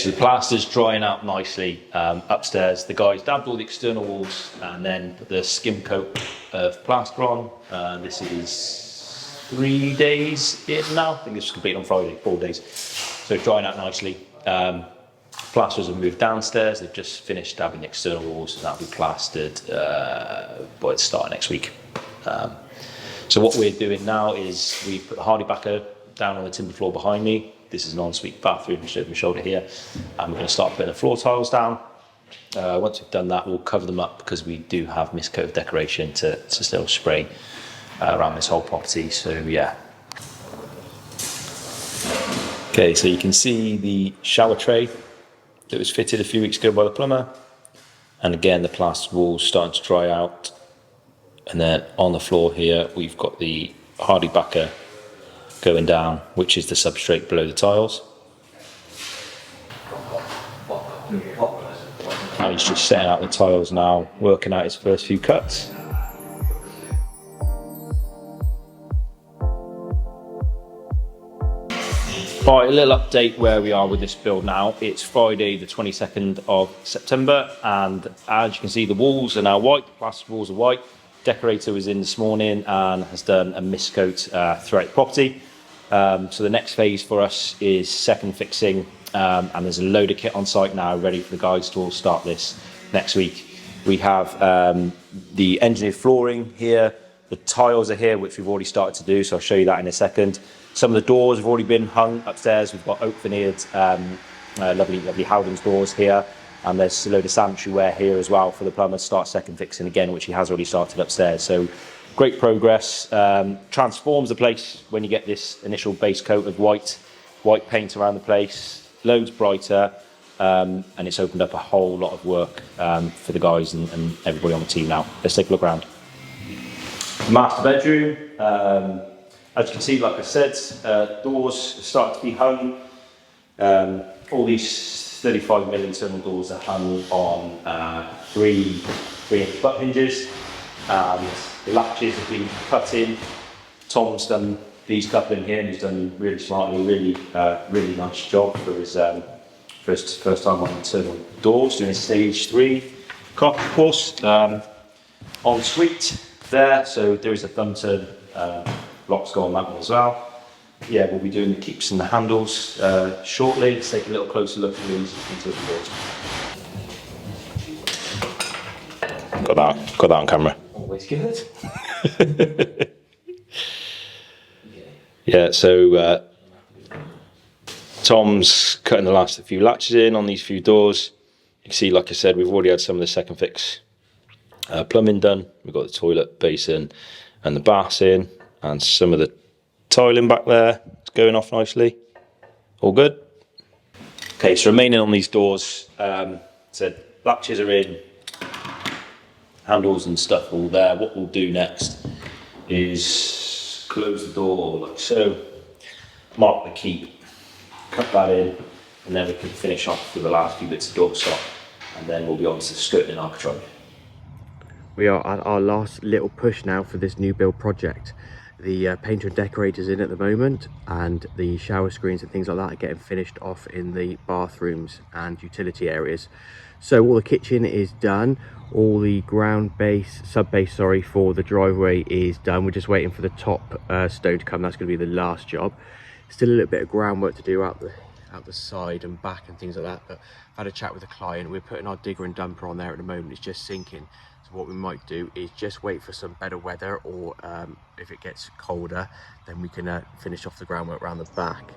so the plaster's drying out nicely upstairs. The guys dabbed all the external walls and then put the skim coat of plaster on. This is 3 days in now. I think this was completed on Friday, 4 days. So drying out nicely. Plasters have moved downstairs. They've just finished dabbing the external walls, and that'll be plastered by the start of next week. So what we're doing now is we put the hardy backer down on the timber floor behind me. This is an ensuite bathroom, just over my shoulder here. And we're going to start putting the floor tiles down. Once we've done that, we'll cover them up because we do have mist coat of decoration to still spray around this whole property. So yeah. Okay, so you can see the shower tray that was fitted a few weeks ago by the plumber. And again, the plastered walls starting to dry out. And then on the floor here, we've got the hardy backer going down, which is the substrate below the tiles. And he's just setting out the tiles now, working out his first few cuts. Right, a little update where we are with this build now. It's Friday the 22nd of September, and as you can see, the walls are now white, the plastered walls are white. Decorator was in this morning and has done a mist coat throughout the property. So the next phase for us is second fixing, and there's a load of kit on site now ready for the guys to all start this next week. We have the engineered flooring here, the tiles are here, which we've already started to do, so I'll show you that in a second. Some of the doors have already been hung upstairs. We've got oak veneered, lovely Howden's doors here, and there's a load of sanitary ware here as well for the plumber to start second fixing again, which he has already started upstairs. So great progress. Transforms the place when you get this initial base coat of white paint around the place. Loads brighter, and it's opened up a whole lot of work for the guys and everybody on the team now. Let's take a look around. Master bedroom. As you can see, like I said, doors start to be hung. All these 35mm internal doors are hung on 3-inch butt hinges. The latches have been cut in. Tom's done these couple in here, and he's done really smartly, really nice job for his first time on internal doors, doing a stage 3 carpet course. Ensuite there, so there is a thumb turn. Locks go on that one as well. Yeah, we'll be doing the keeps and the handles shortly. Let's take a little closer look at these into the doors. Got that on camera. Always good. Yeah, so Tom's cutting the last few latches in on these few doors. You can see, like I said, we've already had some of the second fix plumbing done. We've got the toilet basin and the baths in, and some of the tiling back there. It's going off nicely. All good. Okay, so remaining on these doors, said latches are in, handles and stuff all there. What we'll do next is close the door like so, mark the keep, cut that in, and then we can finish off with the last few bits of door stock, and then we'll be on to skirting and architrave. We are at our last little push now for this new build project. The painter and decorators in at the moment, and the shower screens and things like that are getting finished off in the bathrooms and utility areas. So all the kitchen is done, all the sub base for the driveway is done. We're just waiting for the top stone to come. That's going to be the last job. Still a little bit of groundwork to do out the side and back and things like that, but I've had a chat with the client. We're putting our digger and dumper on there at the moment. It's just sinking. So what we might do is just wait for some better weather, or if it gets colder, then we can finish off the groundwork around the back.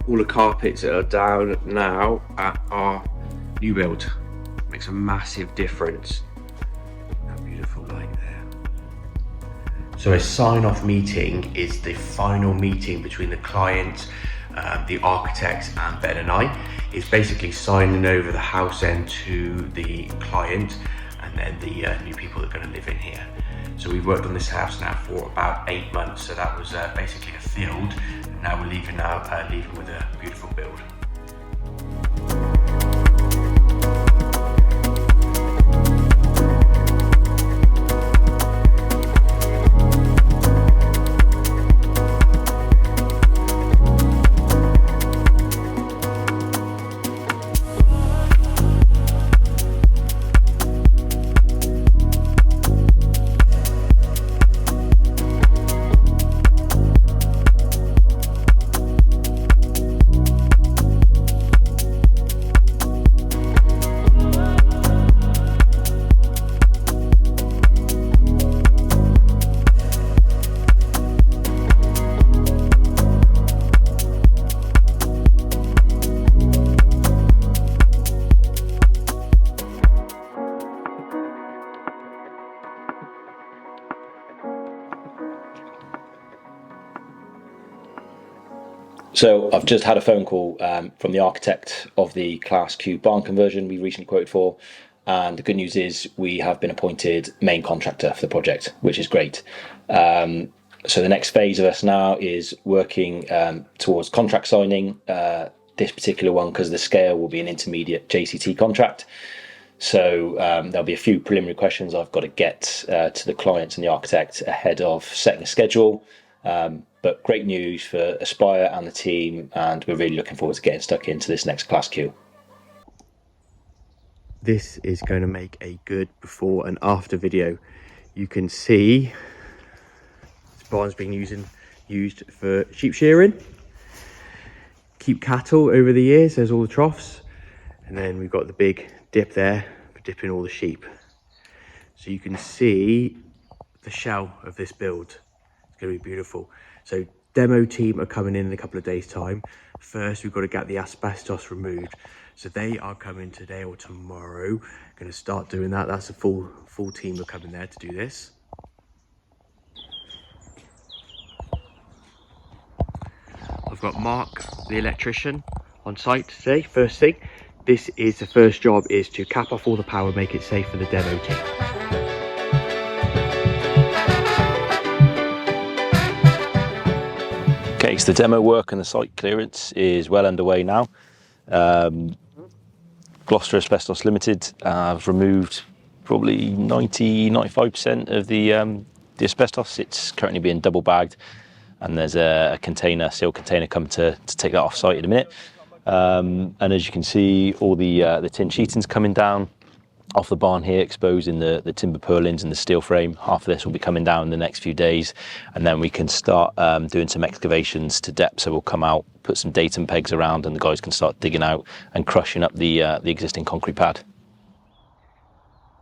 All the carpets that are down now at our new build. Makes a massive difference. That beautiful light there. So a sign-off meeting is the final meeting between the client, the architects and Ben and I. It's basically signing over the house end to the client and then the new people that are going to live in here. So we've worked on this house now for about 8 months. So that was basically a field. And now we're leaving with a beautiful build. So I've just had a phone call from the architect of the Class Q barn conversion we recently quoted for, and the good news is we have been appointed main contractor for the project, which is great. So the next phase of us now is working towards contract signing. This particular one, because the scale will be an intermediate JCT contract. So there'll be a few preliminary questions I've got to get to the clients and the architect ahead of setting a schedule. But great news for Aspire and the team, and we're really looking forward to getting stuck into this next Class Q. This is going to make a good before and after video. You can see this barn's been used for sheep shearing, keep cattle over the years. There's all the troughs, and then we've got the big dip there for dipping all the sheep. So you can see the shell of this build. It's going to be beautiful. So demo team are coming in a couple of days time. First we've got to get the asbestos removed, so they are coming today or tomorrow. Going to start doing that. That's a full team are coming there to do this. I've got Mark the electrician on site today. First thing, this is the first job, is to cap off all the power, make it safe for the demo team. Okay, so the demo work and the site clearance is well underway now. Gloucester Asbestos Limited have removed probably 90–95% of the asbestos. It's currently being double bagged, and there's a sealed container coming to take that off site in a minute. And as you can see, all the tin sheeting's coming down off the barn here, exposing the timber purlins and the steel frame. Half of this will be coming down in the next few days, and then we can start doing some excavations to depth. So we'll come out, put some datum pegs around, and the guys can start digging out and crushing up the existing concrete pad.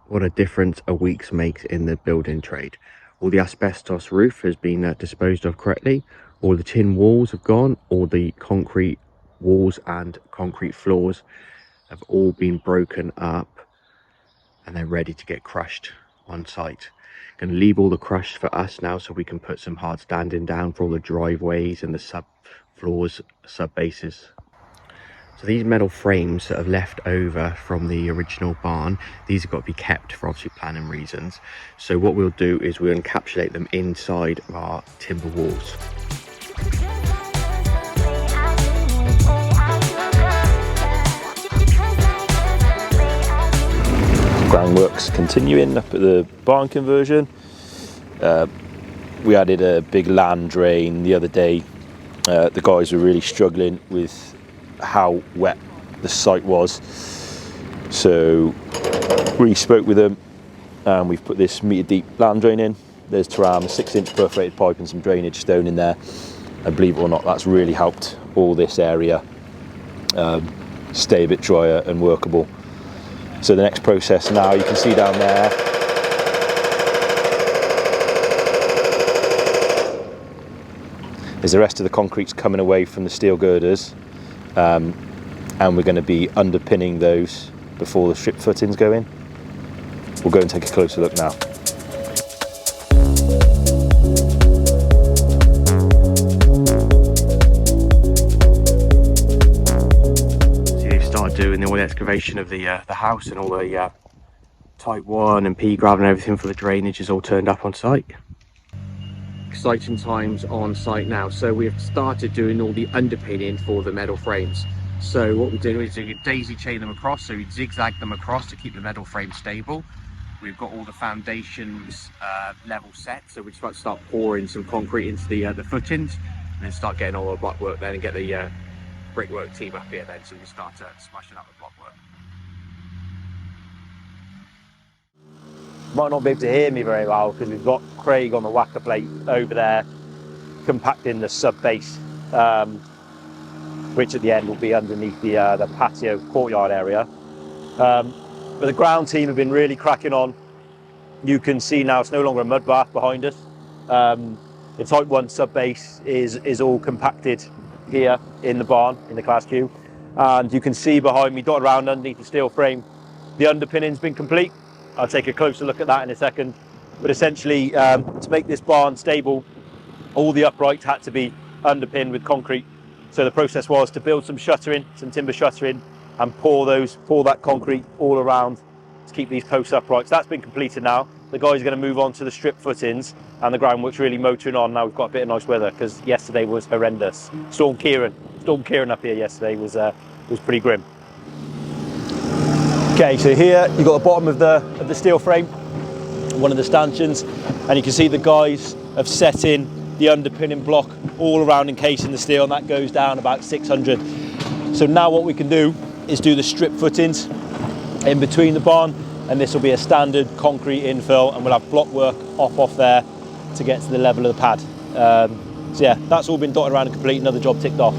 What a difference a week makes in the building trade. All the asbestos roof has been disposed of correctly. All the tin walls have gone. All the concrete walls and concrete floors have all been broken up, and they're ready to get crushed on site. Going to leave all the crush for us now, so we can put some hard standing down for all the driveways and the subfloors, sub-bases. So these metal frames that have left over from the original barn, these have got to be kept for obviously planning reasons. So what we'll do is we'll encapsulate them inside of our timber walls. Groundworks continuing up at the barn conversion. We added a big land drain the other day. The guys were really struggling with how wet the site was, so we spoke with them, and we've put this metre deep land drain in. There's Taram, 6-inch perforated pipe and some drainage stone in there, and believe it or not, that's really helped all this area stay a bit drier and workable. So the next process now, you can see down there, is the rest of the concrete's coming away from the steel girders, and we're going to be underpinning those before the strip footings go in. We'll go and take a closer look now. Doing all the excavation of the house, and all the type 1 and P gravel and everything for the drainage is all turned up on site. Exciting times on site now. So we've started doing all the underpinning for the metal frames. So what we do is we daisy chain them across, so we zigzag them across to keep the metal frame stable. We've got all the foundations level set, so we're just about to start pouring some concrete into the footings, and then start getting all the block work then, and get the brickwork team up here then, so we start smashing up the block work. Might not be able to hear me very well because we've got Craig on the whacker plate over there compacting the sub base, which at the end will be underneath the patio courtyard area. But the ground team have been really cracking on. You can see now it's no longer a mud bath behind us. The type 1 sub base is all compacted here in the barn, in the Class Q, and you can see behind me, dotted around underneath the steel frame, the underpinning's been complete. I'll take a closer look at that in a second, but essentially to make this barn stable, all the uprights had to be underpinned with concrete, So the process was to build some shuttering, some timber shuttering, and pour that concrete all around to keep these posts upright. So that's been completed now. The guys are going to move on to the strip footings, and the groundwork's really motoring on. Now we've got a bit of nice weather, because yesterday was horrendous. Storm Kieran up here yesterday was pretty grim. Okay, so here you've got the bottom of the steel frame, one of the stanchions, and you can see the guys have set in the underpinning block all around encasing the steel, and that goes down about 600. So now what we can do is do the strip footings in between the barn, and this will be a standard concrete infill, and we'll have block work off there to get to the level of the pad. So yeah, that's all been dotted around and complete, another job ticked off.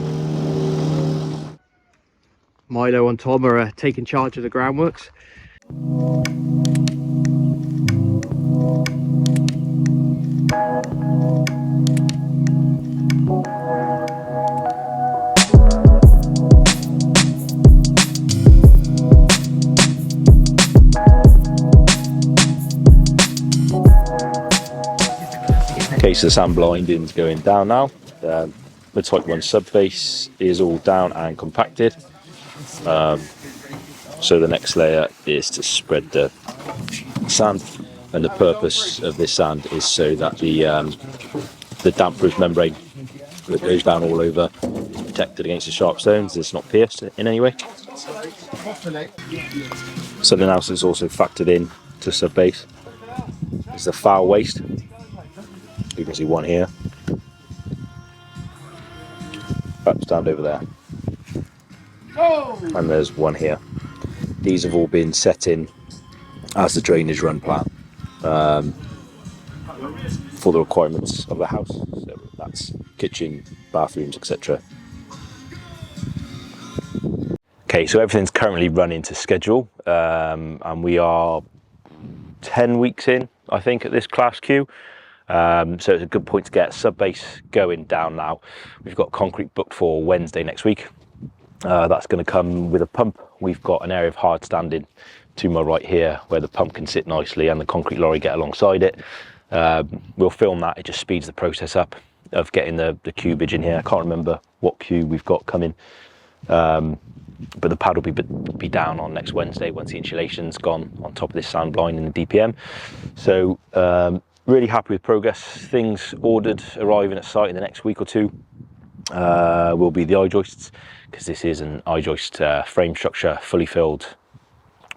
Milo and Tom are taking charge of the groundworks. Okay, so the sand blinding's going down now. The Type 1 subbase is all down and compacted. So the next layer is to spread the sand, and the purpose of this sand is so that the damp-proof membrane that goes down all over is protected against the sharp stones. It's not pierced in any way. Something else that's also factored in to subbase is the foul waste. You can see one here. That stand over there. And there's one here. These have all been set in as the drainage run plan for the requirements of the house. So that's kitchen, bathrooms, etc. Okay, so everything's currently running to schedule, and we are 10 weeks in, I think, at this class Q. So it's a good point to get subbase going down now. We've got concrete booked for Wednesday next week. That's going to come with a pump. We've got an area of hard standing to my right here where the pump can sit nicely and the concrete lorry get alongside it. We'll film that. It just speeds the process up of getting the cubage in here. I can't remember what cube we've got coming, but the pad will be down on next Wednesday once the insulation's gone on top of this sand blind in the DPM. So really happy with progress. Things ordered arriving at site in the next week or two will be the I-joists, because this is an I-joist frame structure fully filled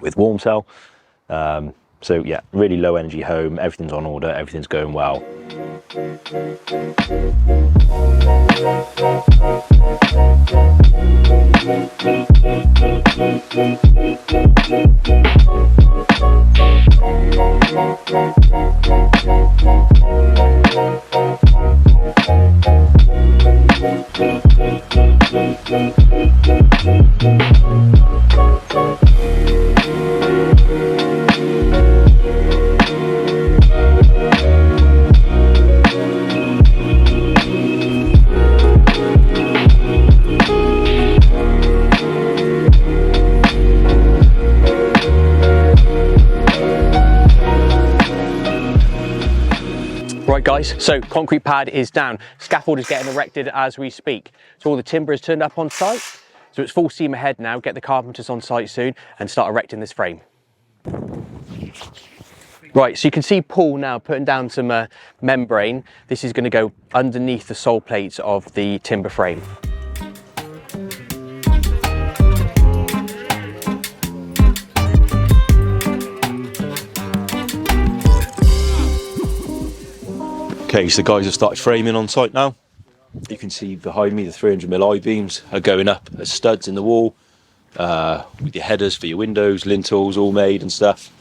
with warm cell. So yeah, really low energy home, everything's on order, everything's going well. Right guys, so concrete pad is down. Scaffold is getting erected as we speak. So all the timber is turned up on site. So it's full steam ahead now. Get the carpenters on site soon and start erecting this frame. Right, so you can see Paul now putting down some membrane. This is going to go underneath the sole plates of the timber frame. Okay, so the guys have started framing on site now. You can see behind me the 300mm I-beams are going up as studs in the wall, with your headers for your windows, lintels all made and stuff.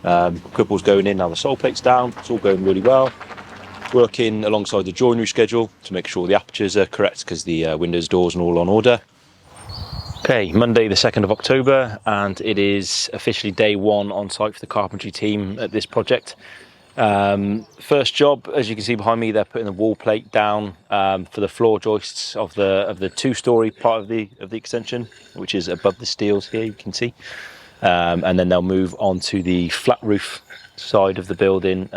Cripple's going in now, the sole plate's down, it's all going really well. Working alongside the joinery schedule to make sure the apertures are correct, because the windows, doors and all on order. Okay, Monday the 2nd of October, and it is officially day one on site for the carpentry team at this project. First job, as you can see behind me, they're putting the wall plate down for the floor joists of the two-story part of the extension, which is above the steels here, you can see. And then they'll move on to the flat roof side of the building,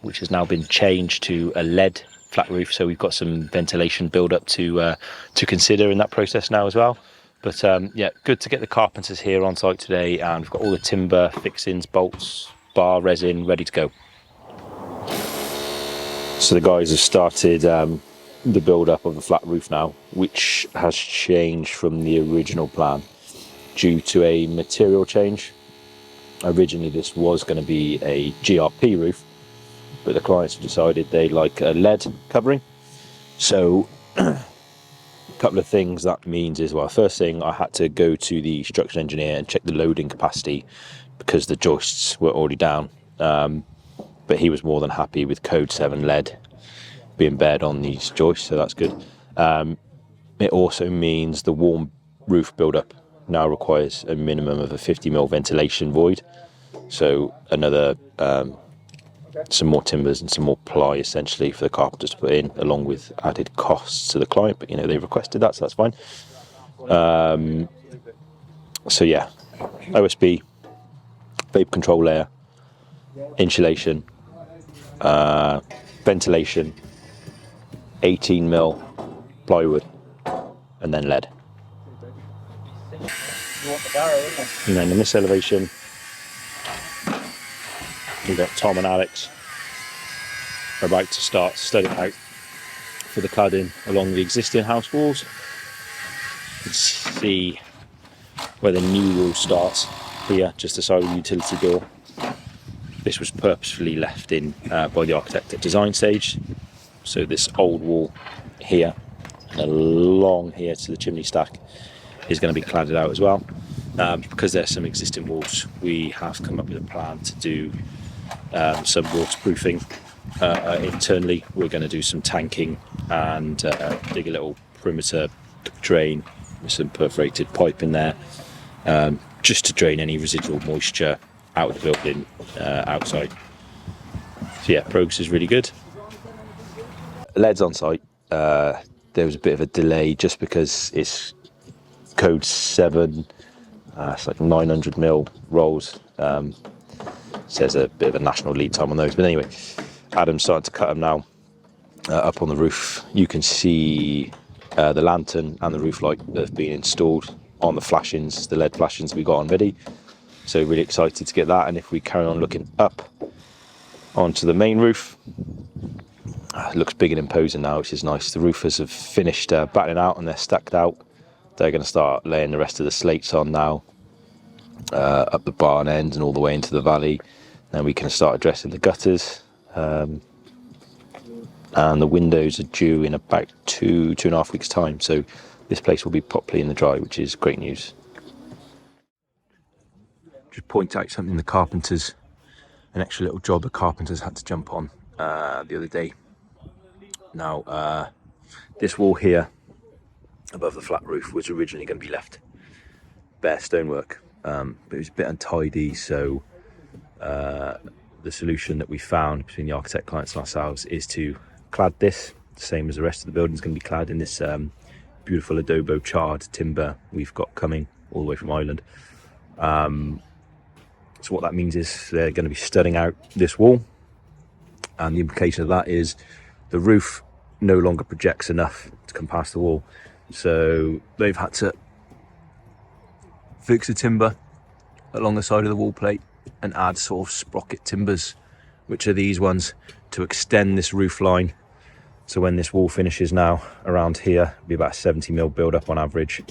which has now been changed to a lead flat roof, so we've got some ventilation build up to consider in that process now as well. But yeah, good to get the carpenters here on site today, and we've got all the timber fixings, bolts, bar, resin ready to go. So the guys have started the build up of the flat roof now, which has changed from the original plan due to a material change. Originally this was going to be a GRP roof, but the clients have decided they like a lead covering. So a couple of things that means is, well, first thing, I had to go to the structural engineer and check the loading capacity because the joists were already down, but he was more than happy with code 7 lead being bared on these joists, so that's good. It also means the warm roof build-up now requires a minimum of a 50mm ventilation void, so another some more timbers and some more ply essentially for the carpenters to put in, along with added costs to the client, but you know, they requested that, so that's fine. So yeah, OSB, vapor control layer, insulation, ventilation, 18mm plywood, and then lead. And then in this elevation, we've got Tom and Alex are about to start studding out for the cladding along the existing house walls. You can see where the new wall starts here, just beside the utility door. This was purposefully left in by the architect at design stage. So this old wall here and along here to the chimney stack is going to be cladded out as well. Because there's some existing walls, we have come up with a plan to do some waterproofing internally. We're going to do some tanking and dig a little perimeter drain with some perforated pipe in there, just to drain any residual moisture out of the building outside. So yeah, progress is really good. Lead's on site. There was a bit of a delay just because it's code 7. It's like 900mm rolls. Says a bit of a national lead time on those, but anyway, Adam's starting to cut them now. Up on the roof you can see the lantern and the roof light that have been installed on the flashings, the lead flashings we got on ready. So really excited to get that. And if we carry on looking up onto the main roof, it looks big and imposing now, which is nice. The roofers have finished battering out and they're stacked out. They're going to start laying the rest of the slates on now, up the barn end and all the way into the valley. Then we can start addressing the gutters, and the windows are due in about 2.5 weeks time, so this place will be properly in the dry, which is great news. Just point out something, the carpenters, an extra little job the carpenters had to jump on the other day. Now this wall here above the flat roof was originally going to be left bare stonework, but it was a bit untidy, so the solution that we found between the architect clients and ourselves is to clad this the same as the rest of the building is going to be clad in this beautiful adobo charred timber we've got coming all the way from Ireland. So what that means is they're going to be studding out this wall, and the implication of that is the roof no longer projects enough to come past the wall, so they've had to fix the timber along the side of the wall plate and add sort of sprocket timbers, which are these ones, to extend this roof line. So when this wall finishes now around here, it'll be about 70mm build up on average.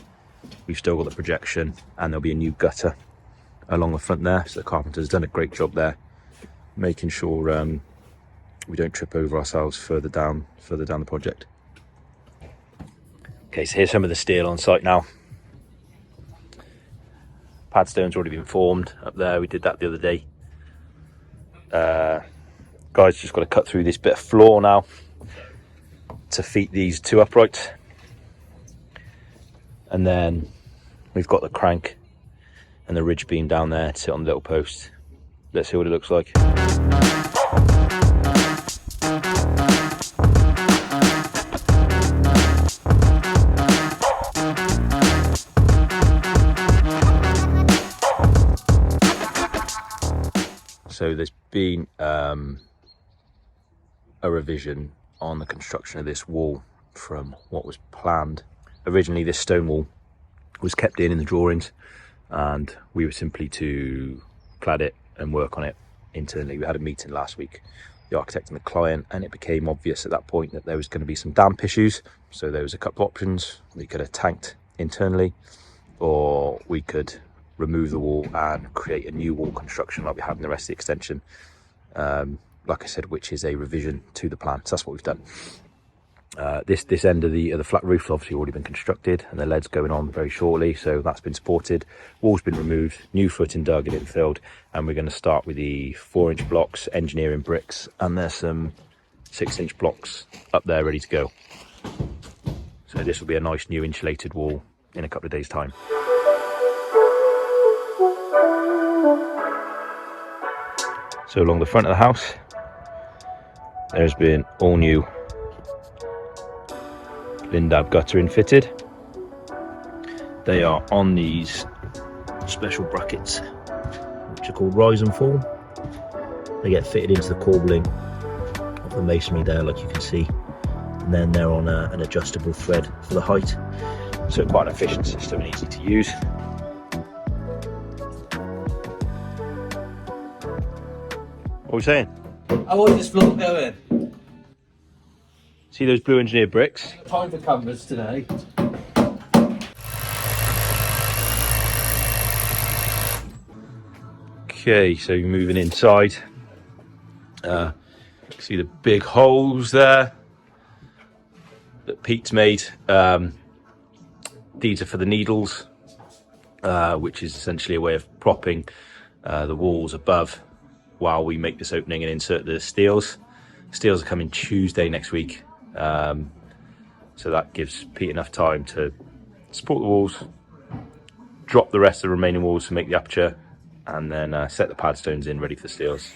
We've still got the projection, and there'll be a new gutter along the front there. So the carpenter's done a great job there, making sure we don't trip over ourselves further down the project. Okay, so here's some of the steel on site now. Pad stone's already been formed up there. We did that the other day. Guys, just got to cut through this bit of floor now to feed these two uprights, and then we've got the crank and the ridge beam down there to sit on the little post. Let's see what it looks like. So there's been a revision on the construction of this wall from what was planned. Originally this stone wall was kept in the drawings, and we were simply to clad it and work on it internally. We had a meeting last week, the architect and the client, and it became obvious at that point that there was going to be some damp issues. So there was a couple of options. We could have tanked internally, or we could remove the wall and create a new wall construction like we have in the rest of the extension, like I said, which is a revision to the plan. So that's what we've done. This end of the flat roof has obviously already been constructed, and the lead's going on very shortly, so that's been supported. Wall's been removed, new footing dug and infilled, and we're going to start with the 4-inch blocks, engineering bricks, and there's some 6-inch blocks up there ready to go. So this will be a nice new insulated wall in a couple of days' time. So along the front of the house, there's been all new Lindab guttering fitted. They are on these special brackets, which are called rise and fall. They get fitted into the corbelling of the masonry there, like you can see, and then they're on an adjustable thread for the height. So quite an efficient system and easy to use. What are we saying? How is this floor going? See those blue engineered bricks? Time for canvas today. Okay, so you're moving inside. See the big holes there that Pete's made. These are for the needles, which is essentially a way of propping the walls above while we make this opening and insert the steels. Steels are coming Tuesday next week, so that gives Pete enough time to support the walls, drop the rest of the remaining walls to make the aperture, and then set the pad stones in ready for the steels.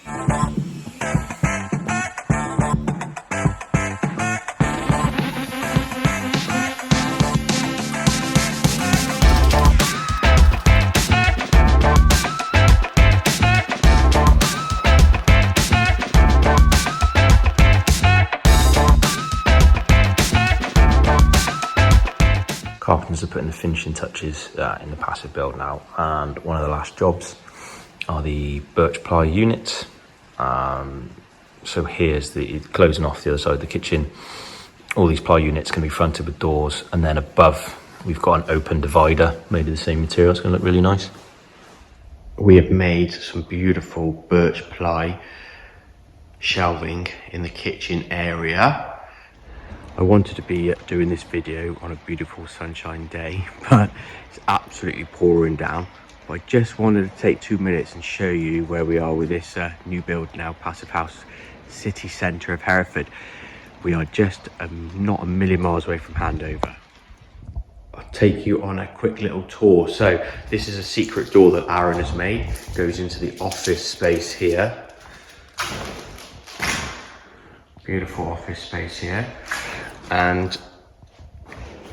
Carpenters are putting the finishing touches in the passive build now, and one of the last jobs are the birch ply units. So here's the closing off the other side of the kitchen. All these ply units can be fronted with doors, and then above we've got an open divider made of the same material. It's going to look really nice. We have made some beautiful birch ply shelving in the kitchen area. I wanted to be doing this video on a beautiful sunshine day, but it's absolutely pouring down. But I just wanted to take 2 minutes and show you where we are with this new build now, passive house, city centre of Hereford. We are just not a million miles away from handover. I'll take you on a quick little tour. So this is a secret door that Aaron has made. It goes into the office space here. Beautiful office space here. And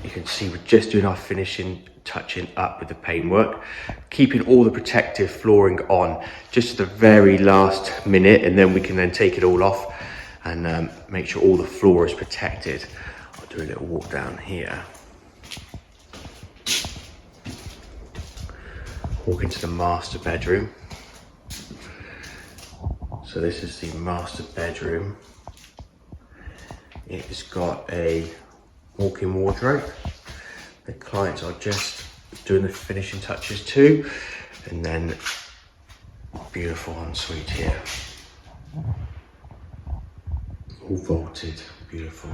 you can see we're just doing our finishing, touching up with the paintwork, keeping all the protective flooring on just at the very last minute, and then we can then take it all off and make sure all the floor is protected. I'll do a little walk down here. Walk into the master bedroom. So this is the master bedroom. It's got a walk-in wardrobe. The clients are just doing the finishing touches too. And then beautiful ensuite here. All vaulted, beautiful.